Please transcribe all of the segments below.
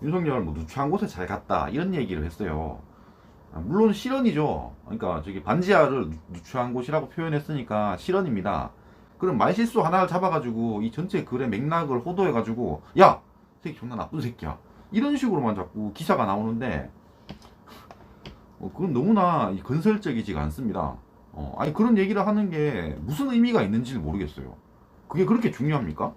윤석열 뭐 누추한 곳에 잘 갔다 이런 얘기를 했어요. 물론 실언이죠. 그러니까 저기 반지하를 누추한 곳이라고 표현했으니까 실언입니다. 그럼 말실수 하나를 잡아가지고 이 전체 글의 맥락을 호도해가지고 야! 새끼 존나 나쁜 새끼야. 이런 식으로만 자꾸 기사가 나오는데 그건 너무나 건설적이지가 않습니다. 아니 그런 얘기를 하는 게 무슨 의미가 있는지를 모르겠어요. 그게 그렇게 중요합니까?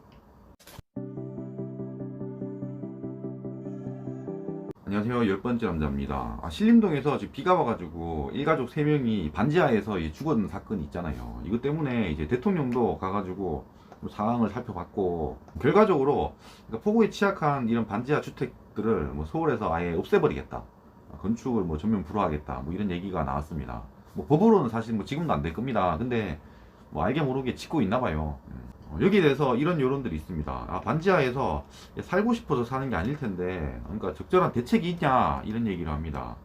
안녕하세요. 열 번째 남자입니다. 신림동에서 지금 비가 와가지고 일가족 3명이 반지하에서 죽은 사건이 있잖아요. 이것 때문에 이제 대통령도 가가지고 상황을 살펴봤고 결과적으로 그러니까 폭우에 취약한 이런 반지하 주택들을 뭐 서울에서 아예 없애버리겠다. 건축을 뭐 전면 불허하겠다. 뭐 이런 얘기가 나왔습니다. 뭐 법으로는 사실 뭐 지금도 안 될 겁니다. 근데 뭐 알게 모르게 짓고 있나 봐요. 여기에 대해서 이런 여론들이 있습니다. 반지하에서 살고 싶어서 사는 게 아닐 텐데, 그러니까 적절한 대책이 있냐 이런 얘기를 합니다.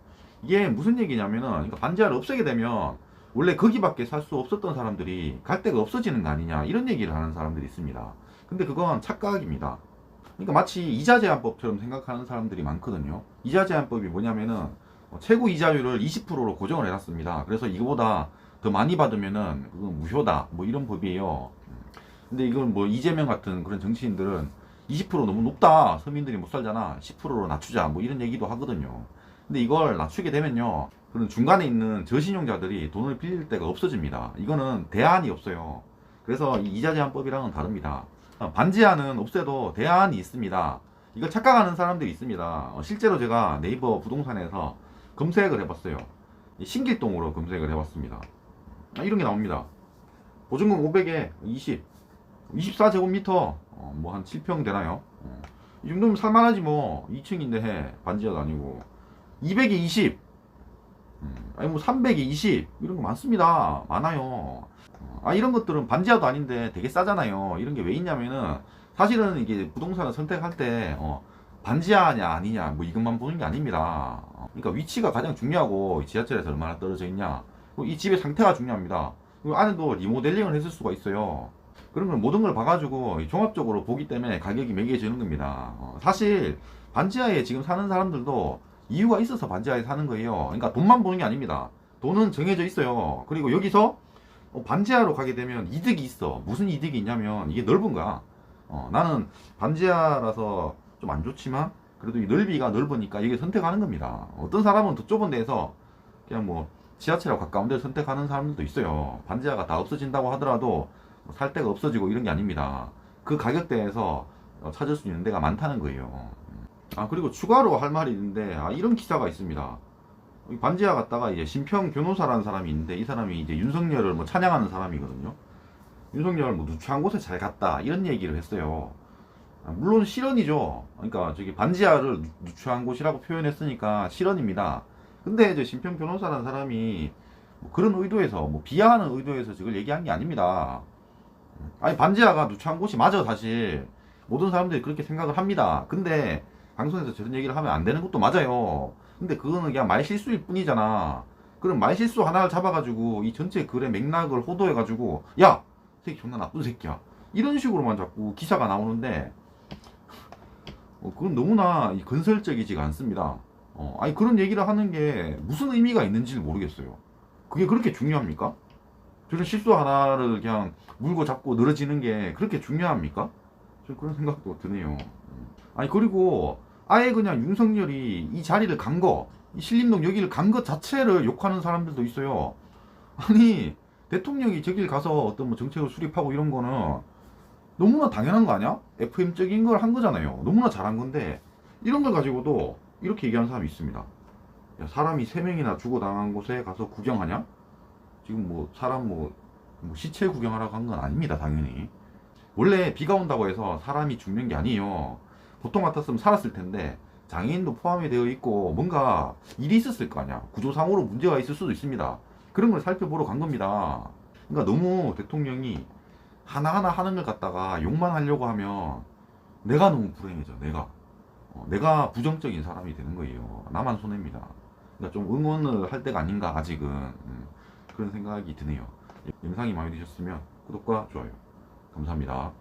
이게 무슨 얘기냐면은, 그러니까 반지하를 없애게 되면 원래 거기밖에 살 수 없었던 사람들이 갈 데가 없어지는 거 아니냐 이런 얘기를 하는 사람들이 있습니다. 근데 그건 착각입니다. 그러니까 마치 이자 제한법처럼 생각하는 사람들이 많거든요. 이자 제한법이 뭐냐면은 최고 이자율을 20%로 고정을 해놨습니다. 그래서 이거보다 더 많이 받으면은 그건 무효다. 뭐 이런 법이에요. 근데 이건 뭐 이재명 같은 그런 정치인들은 20% 너무 높다. 서민들이 못 살잖아. 10%로 낮추자. 뭐 이런 얘기도 하거든요. 근데 이걸 낮추게 되면요. 그런 중간에 있는 저신용자들이 돈을 빌릴 데가 없어집니다. 이거는 대안이 없어요. 그래서 이 이자 제한법이랑은 다릅니다. 반지하는 없애도 대안이 있습니다. 이걸 착각하는 사람들이 있습니다. 실제로 제가 네이버 부동산에서 검색을 해봤어요. 신길동으로 검색을 해봤습니다. 이런 게 나옵니다. 보증금 500에 20, 24제곱미터, 뭐 한 7평 되나요? 이 정도면 살만하지 뭐. 2층인데 해. 반지하도 아니고. 200에 20, 아니 뭐 300에 20, 이런 거 많습니다. 많아요. 이런 것들은 반지하도 아닌데 되게 싸잖아요. 이런 게 왜 있냐면은 사실은 이게 부동산을 선택할 때 반지하냐 아니냐 뭐 이것만 보는 게 아닙니다. 그러니까 위치가 가장 중요하고 지하철에서 얼마나 떨어져 있냐, 이 집의 상태가 중요합니다. 그리고 안에도 리모델링을 했을 수가 있어요. 그런 걸 모든 걸 봐가지고 종합적으로 보기 때문에 가격이 매겨지는 겁니다. 사실 반지하에 지금 사는 사람들도 이유가 있어서 반지하에 사는 거예요. 그러니까 돈만 보는 게 아닙니다. 돈은 정해져 있어요. 그리고 여기서 반지하로 가게 되면 이득이 있어. 무슨 이득이 있냐면 이게 넓은 거야. 나는 반지하라서 좀 안 좋지만 그래도 이 넓이가 넓으니까 이게 선택하는 겁니다. 어떤 사람은 더 좁은 데에서 그냥 뭐 지하철하고 가까운 데를 선택하는 사람들도 있어요. 반지하가 다 없어진다고 하더라도 살 데가 없어지고 이런 게 아닙니다. 그 가격대에서 찾을 수 있는 데가 많다는 거예요. 그리고 추가로 할 말이 있는데 이런 기사가 있습니다. 반지하 갔다가 이제 심평 변호사라는 사람이 있는데 이 사람이 이제 윤석열을 뭐 찬양하는 사람이거든요. 윤석열 뭐 누추한 곳에 잘 갔다 이런 얘기를 했어요. 물론 실언이죠. 그러니까 저기 반지하를 누추한 곳이라고 표현했으니까 실언입니다. 근데 이제 심평 변호사라는 사람이 뭐 그런 의도에서 뭐 비하하는 의도에서 저걸 얘기한 게 아닙니다. 아니 반지하가 누추한 곳이 맞아. 사실 모든 사람들이 그렇게 생각을 합니다. 근데 방송에서 저런 얘기를 하면 안 되는 것도 맞아요. 근데 그거는 그냥 말실수일 뿐이잖아. 그럼 말실수 하나를 잡아가지고 이 전체 글의 맥락을 호도해가지고 야! 새끼 존나 나쁜 새끼야. 이런 식으로만 자꾸 기사가 나오는데 그건 너무나 건설적이지가 않습니다. 아니 그런 얘기를 하는 게 무슨 의미가 있는지를 모르겠어요. 그게 그렇게 중요합니까? 저런 실수 하나를 그냥 물고 잡고 늘어지는 게 그렇게 중요합니까? 저 그런 생각도 드네요. 아니 그리고 아예 그냥 윤석열이 이 자리를 간 거, 이 신림동 여기를 간 것 자체를 욕하는 사람들도 있어요. 아니 대통령이 저길 가서 어떤 뭐 정책을 수립하고 이런 거는 너무나 당연한 거 아니야? FM적인 걸 한 거잖아요. 너무나 잘한 건데 이런 걸 가지고도 이렇게 얘기하는 사람이 있습니다. 야, 사람이 3명이나 죽어당한 곳에 가서 구경하냐? 지금 뭐 사람 뭐 시체 구경하라고 한 건 아닙니다. 당연히 원래 비가 온다고 해서 사람이 죽는 게 아니에요. 보통 같았으면 살았을 텐데 장애인도 포함이 되어 있고 뭔가 일이 있었을 거 아니야. 구조상으로 문제가 있을 수도 있습니다. 그런 걸 살펴보러 간 겁니다. 그러니까 너무 대통령이 하나하나 하는 걸 갖다가 욕만 하려고 하면 내가 너무 불행해져. 내가 부정적인 사람이 되는 거예요. 나만 손해입니다. 그러니까 좀 응원을 할 때가 아닌가 아직은. 그런 생각이 드네요. 영상이 마음에 드셨으면 구독과 좋아요 감사합니다.